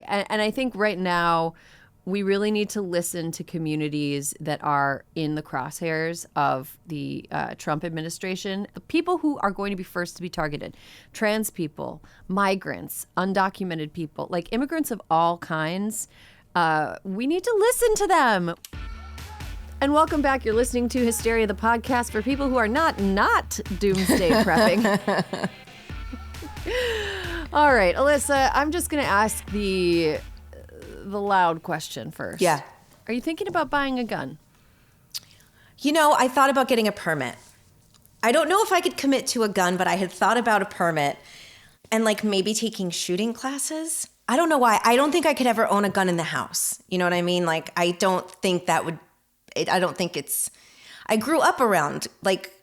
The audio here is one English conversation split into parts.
And I think right now we really need to listen to communities that are in the crosshairs of the Trump administration, the people who are going to be first to be targeted: trans people, migrants, undocumented people, like immigrants of all kinds. We need to listen to them. And welcome back. You're listening to Hysteria, the podcast for people who are not doomsday prepping. All right, Alyssa, I'm just going to ask the loud question first. Yeah. Are you thinking about buying a gun? You know, I thought about getting a permit. I don't know if I could commit to a gun, but I had thought about a permit and like maybe taking shooting classes. I don't know why. I don't think I could ever own a gun in the house. You know what I mean? Like, I don't think that would, I don't think it's, I grew up around, like,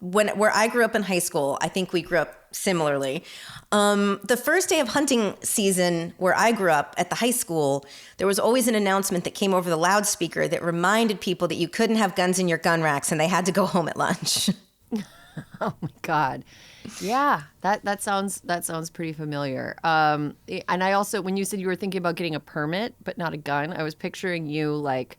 where I grew up in high school, I think we grew up similarly. The first day of hunting season where I grew up at the high school, there was always an announcement that came over the loudspeaker that reminded people that you couldn't have guns in your gun racks and they had to go home at lunch. Oh my God. Yeah, that sounds pretty familiar. And I also, when you said you were thinking about getting a permit but not a gun, I was picturing you like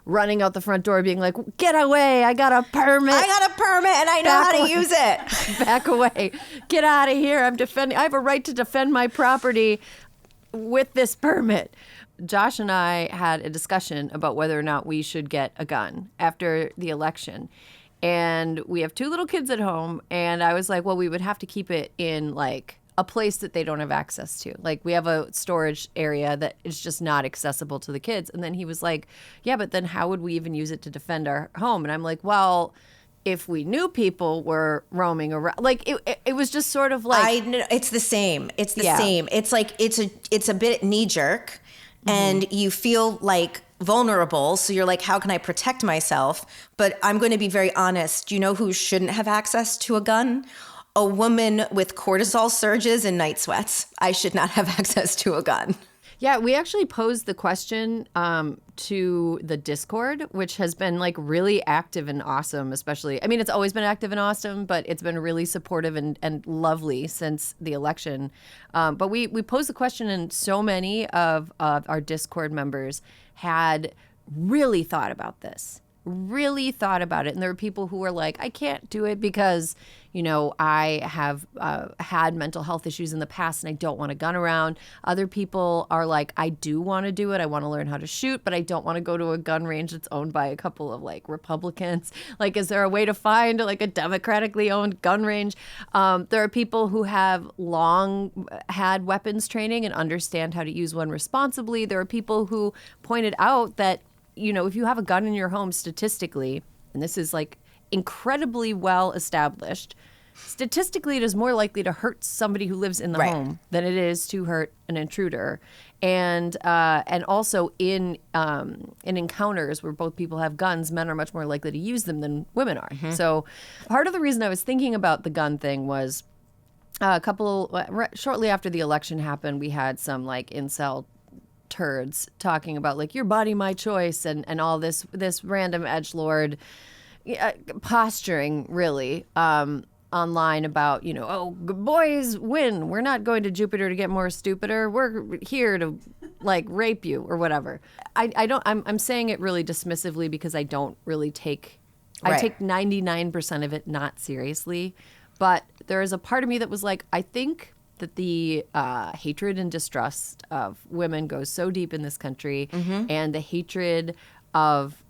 running out the front door being like, get away, I got a permit. I got a permit and I know how to use it. Back away. Get out of here. I have a right to defend my property with this permit. Josh and I had a discussion about whether or not we should get a gun after the election. And we have 2 little kids at home. And I was like, well, we would have to keep it in like a place that they don't have access to. Like, we have a storage area that is just not accessible to the kids. And then he was like, yeah, but then how would we even use it to defend our home? And I'm like, well, if we knew people were roaming around, like it was just sort of like, I know, it's the same. It's the same. It's like, it's a bit knee jerk and you feel like vulnerable. So you're like, how can I protect myself? But I'm going to be very honest. Do you know who shouldn't have access to a gun? A woman with cortisol surges and night sweats. I should not have access to a gun. Yeah, we actually posed the question to the Discord, which has been like really active and awesome, especially. I mean, it's always been active and awesome, but it's been really supportive and lovely since the election. But we posed the question, and so many of our Discord members had really thought about this. Really thought about it. And there were people who were like, I can't do it because, you know, I have had mental health issues in the past and I don't want a gun around. Other people are like, I do want to do it. I want to learn how to shoot, but I don't want to go to a gun range that's owned by a couple of like Republicans. Like, is there a way to find like a democratically owned gun range? There are people who have long had weapons training and understand how to use one responsibly. There are people who pointed out that, you know, if you have a gun in your home, statistically, and this is like incredibly well established, statistically it is more likely to hurt somebody who lives in the home than it is to hurt an intruder. And also in encounters where both people have guns, men are much more likely to use them than women are. Mm-hmm. So part of the reason I was thinking about the gun thing was shortly after the election happened, we had some like incel turds talking about like your body, my choice, and all this random edgelord posturing really online about, you know, oh, boys win. We're not going to Jupiter to get more stupider. We're here to like rape you or whatever. I'm saying it really dismissively because I don't really take 99% of it not seriously. But there is a part of me that was like, I think that the hatred and distrust of women goes so deep in this country, and the hatred of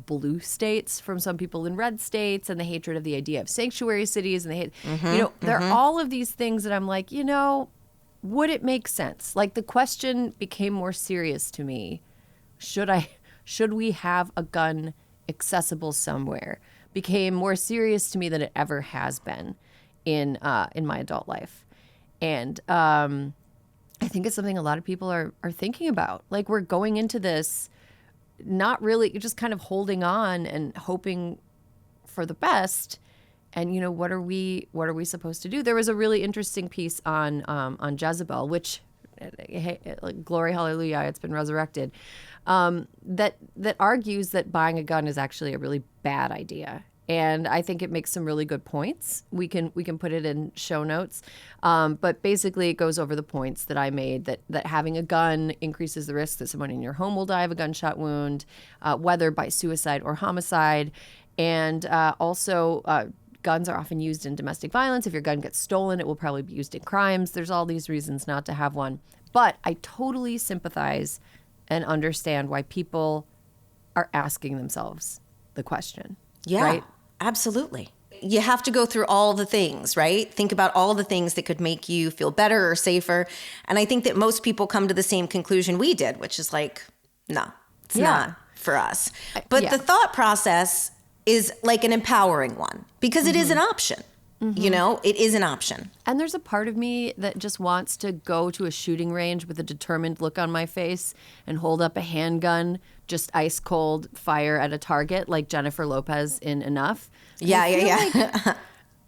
blue states from some people in red states, and the hatred of the idea of sanctuary cities, and the hate, you know, there are all of these things that I'm like, you know, would it make sense? Like, the question became more serious to me. Should we have a gun accessible somewhere? Became more serious to me than it ever has been in my adult life. And I think it's something a lot of people are thinking about. Like, we're going into this not really, just kind of holding on and hoping for the best. And, you know, what are we supposed to do? There was a really interesting piece on Jezebel, which, hey, glory, hallelujah, it's been resurrected, that argues that buying a gun is actually a really bad idea. and I think it makes some really good points. We can put it in show notes, but basically it goes over the points that I made, that having a gun increases the risk that someone in your home will die of a gunshot wound, whether by suicide or homicide, and also guns are often used in domestic violence. If your gun gets stolen, it will probably be used in crimes. There's all these reasons not to have one. But I totally sympathize and understand why people are asking themselves the question. Yeah, right? Absolutely. You have to go through all the things, right? Think about all the things that could make you feel better or safer. And I think that most people come to the same conclusion we did, which is like, no, it's not for us. But the thought process is like an empowering one because it is an option. You know, it is an option. And there's a part of me that just wants to go to a shooting range with a determined look on my face and hold up a handgun, just ice cold fire at a target like Jennifer Lopez in Enough. Yeah. Like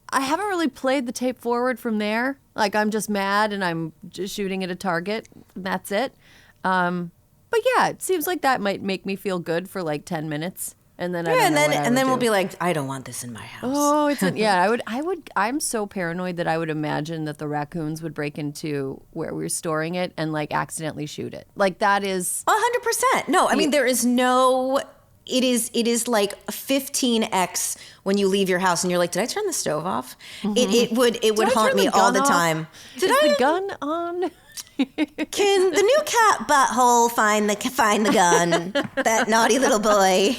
I haven't really played the tape forward from there. Like I'm just mad and I'm just shooting at a target. That's it. But yeah, it seems like that might make me feel good for like 10 minutes. And then we'll be like, I don't want this in my house. Oh, I'm so paranoid that I would imagine that the raccoons would break into where we were storing it and like accidentally shoot it. Like that is 100%. No, I mean there is no. It is like 15x when you leave your house and you're like, did I turn the stove off? It would haunt me all the time. Did I the gun on? Can the new cat butthole find the gun? That naughty little boy.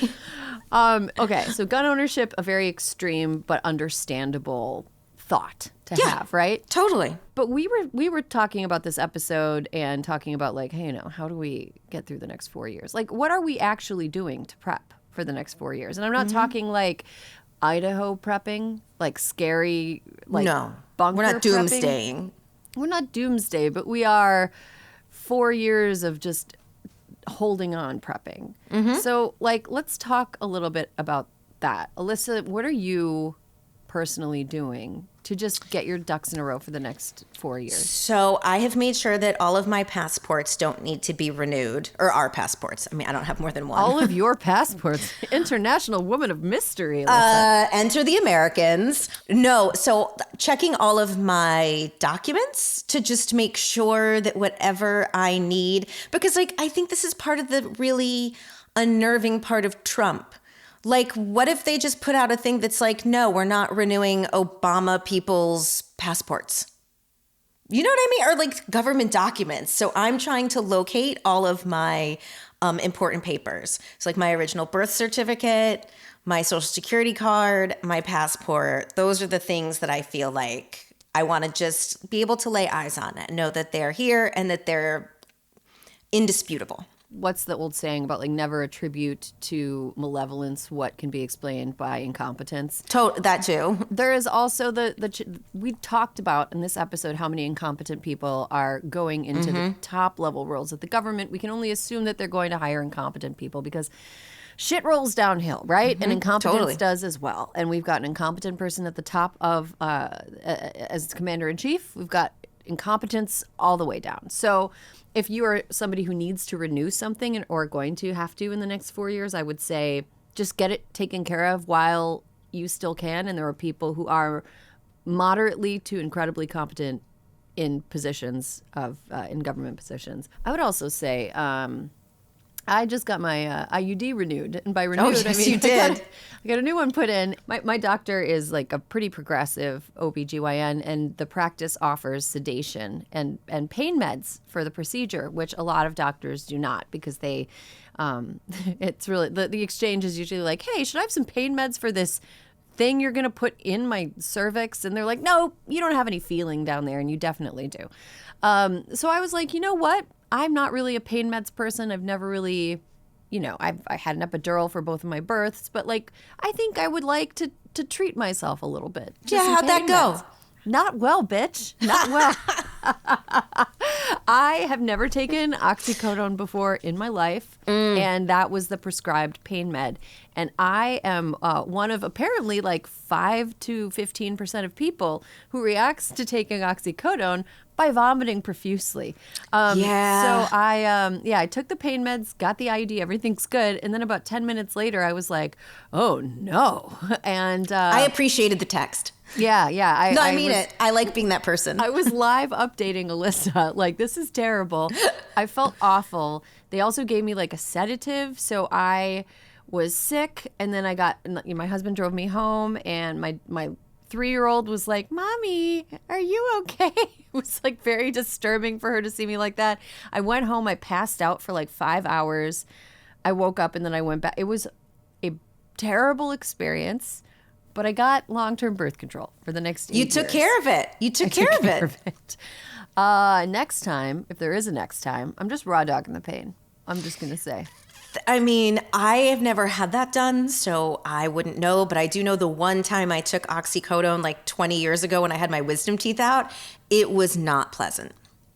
Okay, so gun ownership, a very extreme but understandable thought to have, right? Totally. But we were talking about this episode and talking about like, hey, how do we get through the next 4 years? Like, what are we actually doing to prep for the next 4 years? And I'm not talking like Idaho prepping, like scary, like bunker we're not doomsdaying. We're not doomsday, but we are 4 years of just holding on prepping. So like let's talk a little bit about that. Alyssa, what are you personally doing to just get your ducks in a row for the next 4 years? So I have made sure that all of my passports don't need to be renewed, or our passports. I mean, I don't have more than one. All of your passports. International woman of mystery, Alyssa. Enter the Americans. No, so checking all of my documents to just make sure that whatever I need, because like I think this is part of the really unnerving part of Trump. Like, what if they just put out a thing that's like, no, we're not renewing Obama people's passports? You know what I mean? Or like government documents. So I'm trying to locate all of my important papers. So like my original birth certificate, my social security card, my passport. Those are the things that I feel like I want to just be able to lay eyes on it, know that they're here and that they're indisputable. What's the old saying about like never attribute to malevolence what can be explained by incompetence? That too. There is also we talked about in this episode how many incompetent people are going into the top level roles at the government. We can only assume that they're going to hire incompetent people because shit rolls downhill, right? And incompetence does as well. And we've got an incompetent person at the top of as commander in chief. We've got incompetence all the way down. So if you are somebody who needs to renew something or going to have to in the next 4 years, I would say just get it taken care of while you still can. And there are people who are moderately to incredibly competent in positions in government positions. I would also say I just got my IUD renewed. And by renewed, I mean, you did. I got a new one put in. My doctor is like a pretty progressive OBGYN, and the practice offers sedation and pain meds for the procedure, which a lot of doctors do not because they, it's really, the exchange is usually like, hey, should I have some pain meds for this thing you're going to put in my cervix? And they're like, no, you don't have any feeling down there, and you definitely do. So I was like, you know what? I'm not really a pain meds person. I've never really, I had an epidural for both of my births, but like, I think I would like to treat myself a little bit. Yeah, how'd that go? Not well, bitch. Not well. I have never taken oxycodone before in my life, and that was the prescribed pain med. And I am one of apparently like 5 to 15% of people who reacts to taking oxycodone, by vomiting profusely. So I took the pain meds, got the IUD, everything's good. And then about 10 minutes later, I was like, oh no. And I appreciated the text. Yeah. I mean it. I like being that person. I was live updating Alyssa, like, this is terrible. I felt awful. They also gave me like a sedative. So I was sick. And then my husband drove me home, and my 3-year-old was like, Mommy, are you okay? It was like very disturbing for her to see me like that. I went home. I passed out for like 5 hours. I woke up and then I went back. It was a terrible experience, but I got long-term birth control for the next 8 years. You took care of it. You took care of it. Next time, if there is a next time, I'm just raw dogging the pain. I'm just going to say. I mean, I have never had that done, so I wouldn't know. But I do know the one time I took oxycodone like 20 years ago when I had my wisdom teeth out, it was not pleasant.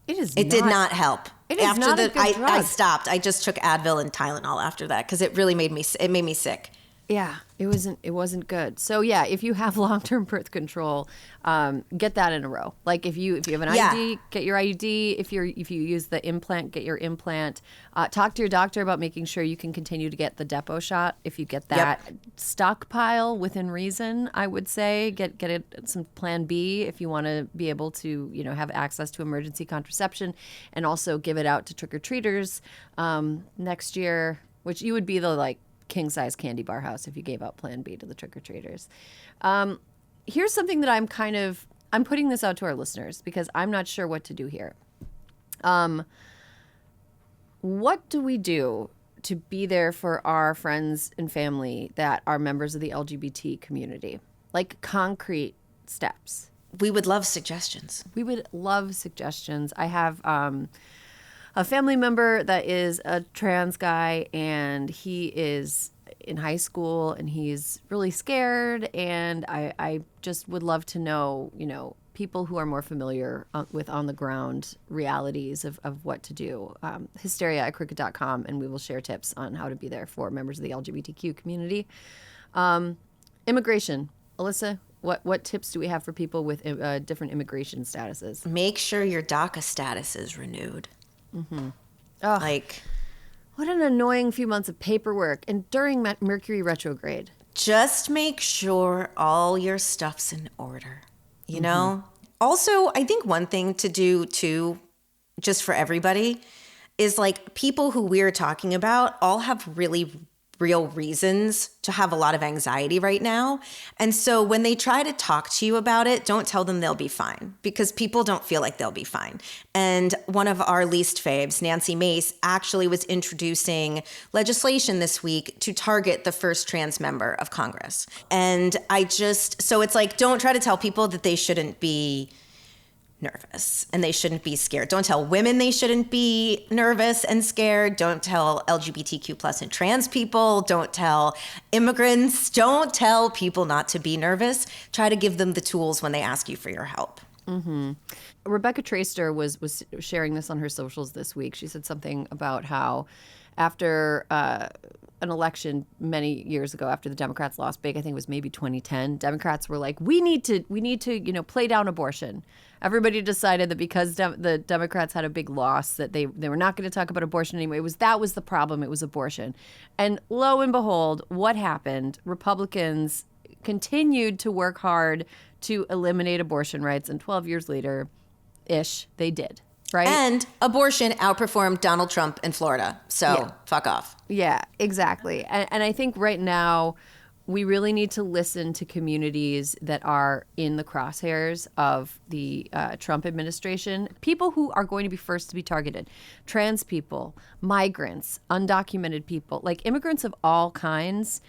It did not help. It is not a good drug. I stopped. I just took Advil and Tylenol after that because it really made me sick. Yeah, it wasn't good. So yeah, if you have long-term birth control, get that in a row. Like if you have an IUD, get your IUD. If you use the implant, get your implant. Talk to your doctor about making sure you can continue to get the depot shot. If you get that, stockpile within reason. I would say get some Plan B if you want to be able to have access to emergency contraception, and also give it out to trick-or-treaters next year, which you would be the king-size candy bar house if you gave out Plan B to the trick-or-treaters. Here's something that I'm putting this out to our listeners because I'm not sure what to do here. What do we do to be there for our friends and family that are members of the LGBT community? Like concrete steps. We would love suggestions. I have a family member that is a trans guy, and he is in high school, and he's really scared. And I just would love to know, people who are more familiar with on the ground realities of what to do. Hysteria@crooked.com, and we will share tips on how to be there for members of the LGBTQ community. Immigration. Alyssa, what tips do we have for people with different immigration statuses? Make sure your DACA status is renewed. Mm-hmm. What an annoying few months of paperwork, and during Mercury retrograde. Just make sure all your stuff's in order, you know? Also, I think one thing to do too, just for everybody, is people who we're talking about all have really real reasons to have a lot of anxiety right now. And so when they try to talk to you about it, don't tell them they'll be fine, because people don't feel like they'll be fine. And one of our least faves, Nancy Mace, actually was introducing legislation this week to target the first trans member of Congress. And so it's don't try to tell people that they shouldn't be nervous and they shouldn't be scared. Don't tell women they shouldn't be nervous and scared. Don't tell LGBTQ plus and trans people. Don't tell immigrants. Don't tell people not to be nervous. Try to give them the tools when they ask you for your help. Mm-hmm. Rebecca Traister was sharing this on her socials this week. She said something about how after an election many years ago, after the Democrats lost big, I think it was maybe 2010, Democrats were like, we need to play down abortion. Everybody decided that because the Democrats had a big loss, that they were not going to talk about abortion anymore. That was the problem. It was abortion. And lo and behold, what happened? Republicans continued to work hard to eliminate abortion rights, and 12 years later-ish, they did. Right? And abortion outperformed Donald Trump in Florida. So fuck off. Yeah, exactly. And I think right now we really need to listen to communities that are in the crosshairs of the Trump administration. People who are going to be first to be targeted. Trans people, migrants, undocumented people, immigrants of all kinds.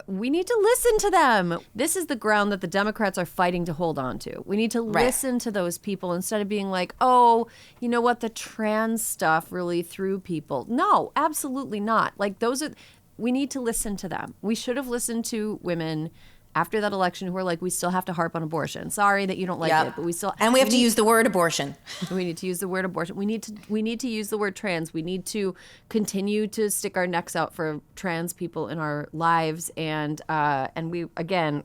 We need to listen to them. This is the ground that the Democrats are fighting to hold on to. We need to listen to those people instead of being like, oh, you know what, the trans stuff really threw people. No, absolutely not. We need to listen to them. We should have listened to women after that election who were like, we still have to harp on abortion. Sorry that you don't like it, but we still... And we have to use the word abortion. We need to use the word abortion. We need to use the word trans. We need to continue to stick our necks out for trans people in our lives. And we, again,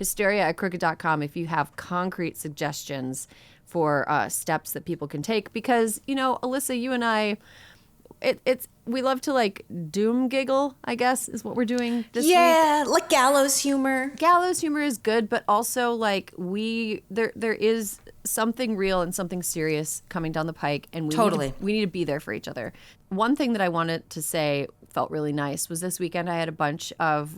hysteria@crooked.com if you have concrete suggestions for steps that people can take. Because, Alyssa, you and I, we love to like doom giggle, I guess, is what we're doing this week. Yeah, like gallows humor. Gallows humor is good, but also like there is something real and something serious coming down the pike, and we need to be there for each other. One thing that I wanted to say felt really nice was this weekend I had a bunch of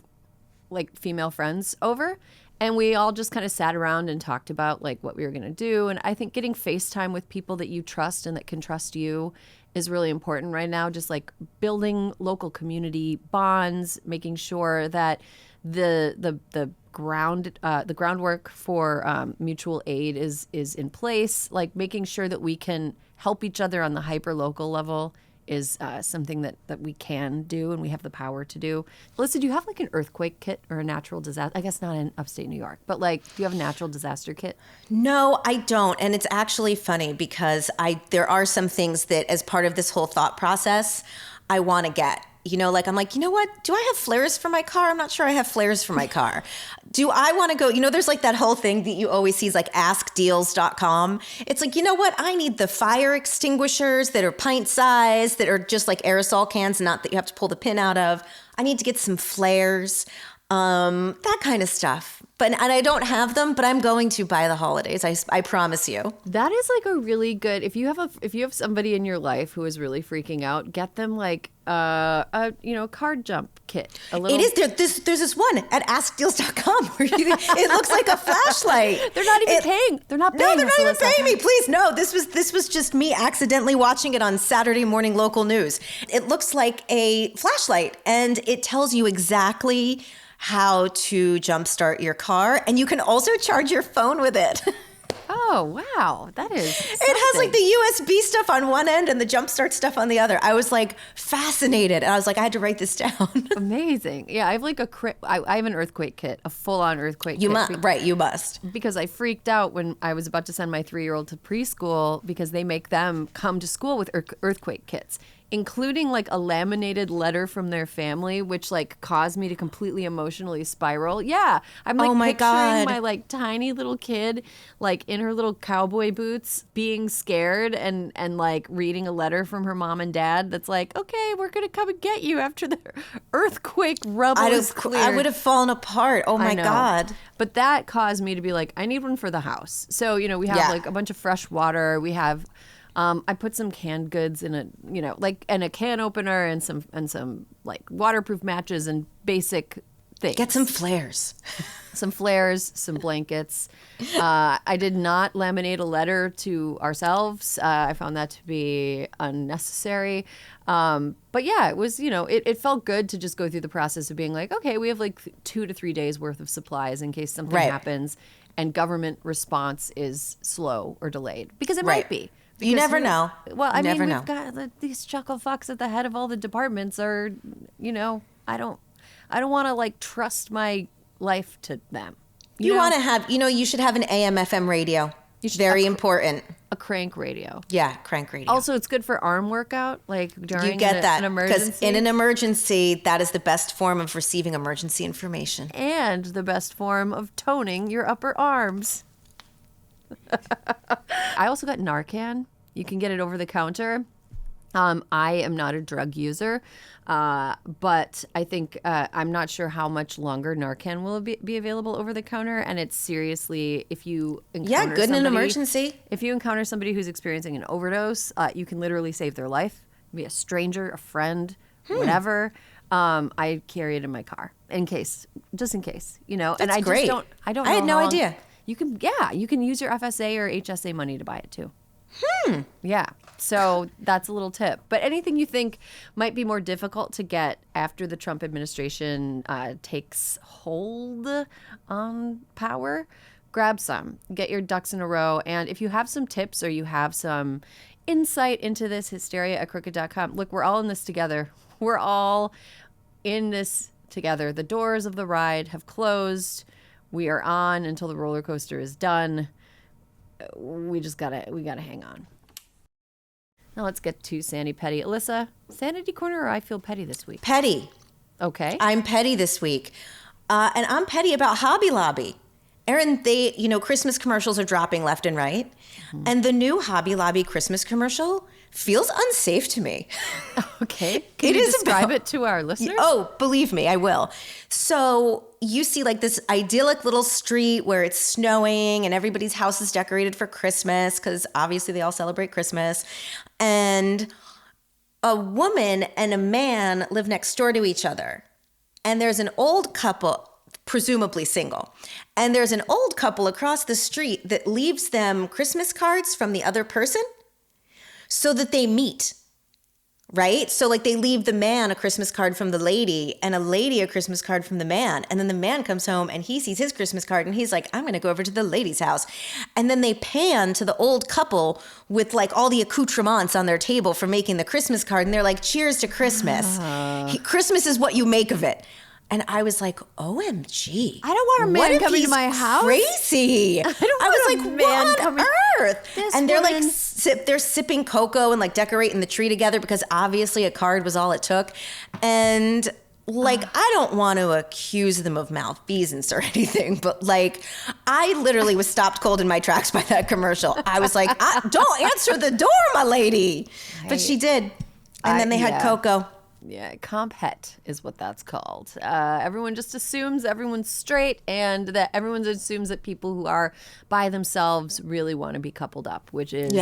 like female friends over, and we all just kind of sat around and talked about like what we were going to do. And I think getting FaceTime with people that you trust and that can trust you is really important right now. Just like building local community bonds, making sure that the groundwork for mutual aid is in place. Like making sure that we can help each other on the hyper local level is something that we can do and we have the power to do. Alyssa, do you have like an earthquake kit or a natural disaster? I guess not in upstate New York, but like, do you have a natural disaster kit? No, I don't. And it's actually funny because there are some things that as part of this whole thought process, I want to get. Like I'm like, you know what? Do I have flares for my car? I'm not sure I have flares for my car. Do I want to go, there's like that whole thing that you always see is like askdeals.com. It's like, you know what? I need the fire extinguishers that are pint size, that are just like aerosol cans, not that you have to pull the pin out of. I need to get some flares, that kind of stuff. And I don't have them, but I'm going to by the holidays. I promise you. That is like a really good. If you have somebody in your life who is really freaking out, get them like a card jump kit. It is there's this one at askdeals.com where it looks like a flashlight. They're not even paying. They're not paying. No, they're not even paying me. Please, no. This was just me accidentally watching it on Saturday morning local news. It looks like a flashlight, and it tells you exactly how to jumpstart your car, and you can also charge your phone with it. Oh, wow. That is something. It has like the USB stuff on one end and the jumpstart stuff on the other. I was like fascinated. And I was like, I had to write this down. Amazing. Yeah, I have like I have an earthquake kit, a full-on earthquake kit. You must. Because I freaked out when I was about to send my 3-year-old to preschool because they make them come to school with earthquake kits, including like a laminated letter from their family, which like caused me to completely emotionally spiral. Yeah. I'm like picturing my like tiny little kid like in her little cowboy boots being scared and like reading a letter from her mom and dad that's like, okay, we're going to come and get you after the earthquake rubble is clear. I would have fallen apart. Oh my God. But that caused me to be like, I need one for the house. So, we have like a bunch of fresh water. We have I put some canned goods in and a can opener and some like waterproof matches and basic things. Get some flares. Some flares, some blankets. I did not laminate a letter to ourselves. I found that to be unnecessary. But yeah, it was, it felt good to just go through the process of being like, okay, we have like 2 to 3 days worth of supplies in case something happens and government response is slow or delayed, because it might be. Because you never know. Well, I mean, we've got these chuckle fucks at the head of all the departments are, I don't want to like trust my life to them. You want to have, you should have an AM/FM radio. Very important. A crank radio. Yeah, crank radio. Also, it's good for arm workout, like during an emergency. Because in an emergency, that is the best form of receiving emergency information. And the best form of toning your upper arms. I also got Narcan. You can get it over the counter. I am not a drug user, but I think I'm not sure how much longer Narcan will be available over the counter. And it's seriously, if you encounter good in an emergency. If you encounter somebody who's experiencing an overdose, you can literally save their life. Be a stranger, a friend, whatever. I carry it in my car just in case, That's and I great. I don't know. I had no idea. You can use your FSA or HSA money to buy it too. Yeah. So that's a little tip. But anything you think might be more difficult to get after the Trump administration takes hold on power, grab some. Get your ducks in a row. And if you have some tips or you have some insight into this, hysteria@crooked.com. Look, we're all in this together. We're all in this together. The doors of the ride have closed. We are on until the roller coaster is done. We gotta hang on. Now let's get to Sani Petty. Alyssa, Sanity Corner or I Feel Petty this week? Petty. Okay. I'm petty this week. And I'm petty about Hobby Lobby. Erin, Christmas commercials are dropping left and right. Mm-hmm. And the new Hobby Lobby Christmas commercial feels unsafe to me. Okay. Can you describe it to our listeners? Oh, believe me, I will. So you see like this idyllic little street where it's snowing and everybody's house is decorated for Christmas because obviously they all celebrate Christmas. And a woman and a man live next door to each other. And there's an old couple, presumably single. And there's an old couple across the street that leaves them Christmas cards from the other person so that they meet, right? So like they leave the man a Christmas card from the lady and a lady a Christmas card from the man. And then the man comes home and he sees his Christmas card and he's like, I'm going to go over to the lady's house. And then they pan to the old couple with like all the accoutrements on their table for making the Christmas card. And they're like, cheers to Christmas. Christmas is what you make of it. And I was like, OMG. I don't want a man coming to my house. Crazy. I was like, what on earth? And they're like, they're sipping cocoa and like decorating the tree together because obviously a card was all it took. And like, I don't want to accuse them of malfeasance or anything, but like, I literally was stopped cold in my tracks by that commercial. I was like, don't answer the door, my lady. But she did. And then they had cocoa. Yeah, comp het is what that's called. Everyone just assumes everyone's straight and that everyone assumes that people who are by themselves really want to be coupled up, which is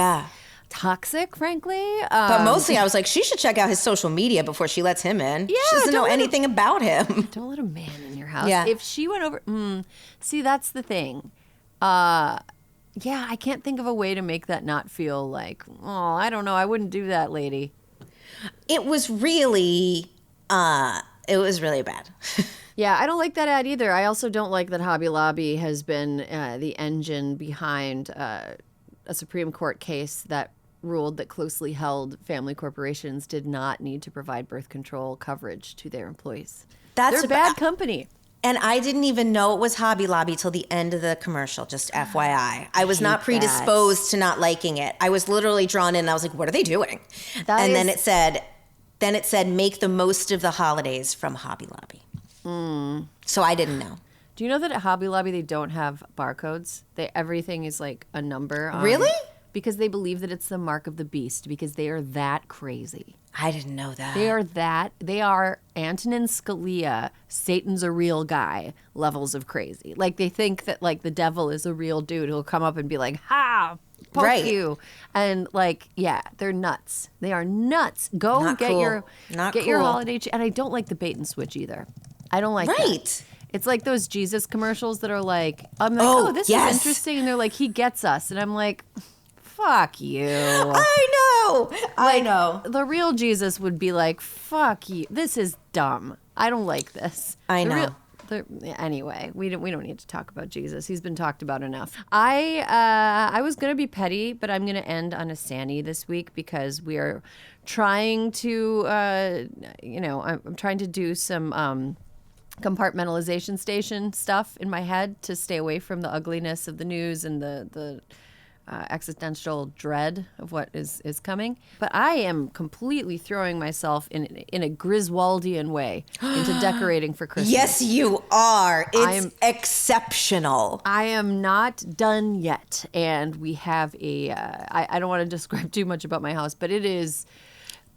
toxic, frankly. But mostly I was like, she should check out his social media before she lets him in. Yeah, she doesn't know anything about him. Don't let a man in your house. Yeah. If she went over, see, that's the thing. Yeah, I can't think of a way to make that not feel like, oh, I don't know, I wouldn't do that, lady. It was really bad. Yeah, I don't like that ad either. I also don't like that Hobby Lobby has been the engine behind a Supreme Court case that ruled that closely held family corporations did not need to provide birth control coverage to their employees. They're a bad company. And I didn't even know it was Hobby Lobby till the end of the commercial, just FYI. I was not predisposed to not liking it. I was literally drawn in and I was like, what are they doing? Then it said, make the most of the holidays from Hobby Lobby. So I didn't know. Do you know that at Hobby Lobby they don't have barcodes? Everything is like a number. Really? Because they believe that it's the mark of the beast because they are that crazy. I didn't know that. They are Antonin Scalia, Satan's a real guy levels of crazy. Like they think that like the devil is a real dude who'll come up and be like, ha, poke you. And like, yeah, they're nuts. They are nuts. Go Not get cool. your Not get cool. your holiday. And I don't like the bait and switch either. I don't like that. It's like those Jesus commercials that are like, I'm like, oh this is interesting. And they're like, he gets us. And I'm like, fuck you. I know. The real Jesus would be like, fuck you. This is dumb. I don't like this. I know. Anyway, we don't need to talk about Jesus. He's been talked about enough. I was going to be petty, but I'm going to end on a Sani this week because we are trying to, I'm trying to do some compartmentalization station stuff in my head to stay away from the ugliness of the news and the existential dread of what is coming. But I am completely throwing myself in a Griswoldian way into decorating for Christmas. Yes, you are. It's exceptional. I am not done yet. And we have I don't want to describe too much about my house, but it is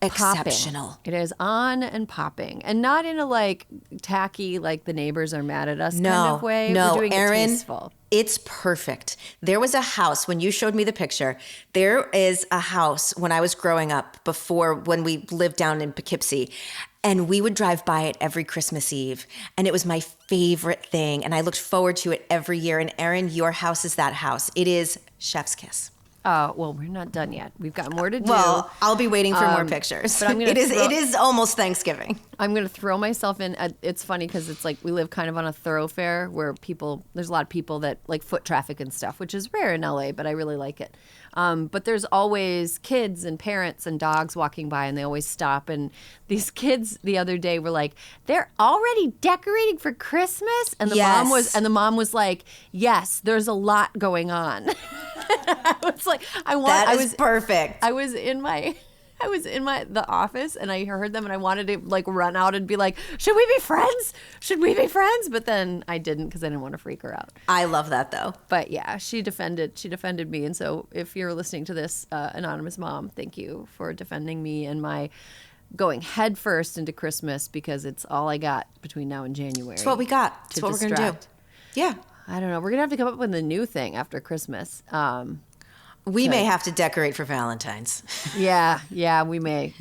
exceptional. Popping. It is on and popping. And not in a like tacky, like the neighbors are mad at us kind of way. No, we're doing Erin, it tasteful. It's perfect. There was a house, when you showed me the picture, there is a house when I was growing up when we lived down in Poughkeepsie, and we would drive by it every Christmas Eve, and it was my favorite thing, and I looked forward to it every year. And Erin, your house is that house. It is chef's kiss. Oh, well, we're not done yet. We've got more to do. Well, I'll be waiting for more pictures. But it is almost Thanksgiving. I'm going to throw myself in. It's funny because it's like we live kind of on a thoroughfare where there's a lot of people that like foot traffic and stuff, which is rare in LA, but I really like it. But there's always kids and parents and dogs walking by, and they always stop. And these kids the other day were like, "They're already decorating for Christmas," and the mom was like, "Yes, there's a lot going on." I was like, That is perfect. I was in my I was in the office and I heard them and I wanted to like run out and be like, should we be friends? Should we be friends? But then I didn't because I didn't want to freak her out. I love that though. But yeah, she defended me. And so if you're listening to this, anonymous mom, thank you for defending me and my going headfirst into Christmas because it's all I got between now and January. It's what we got. It's what we're going to do. Yeah. I don't know. We're going to have to come up with a new thing after Christmas. We may have to decorate for Valentine's. Yeah, we may.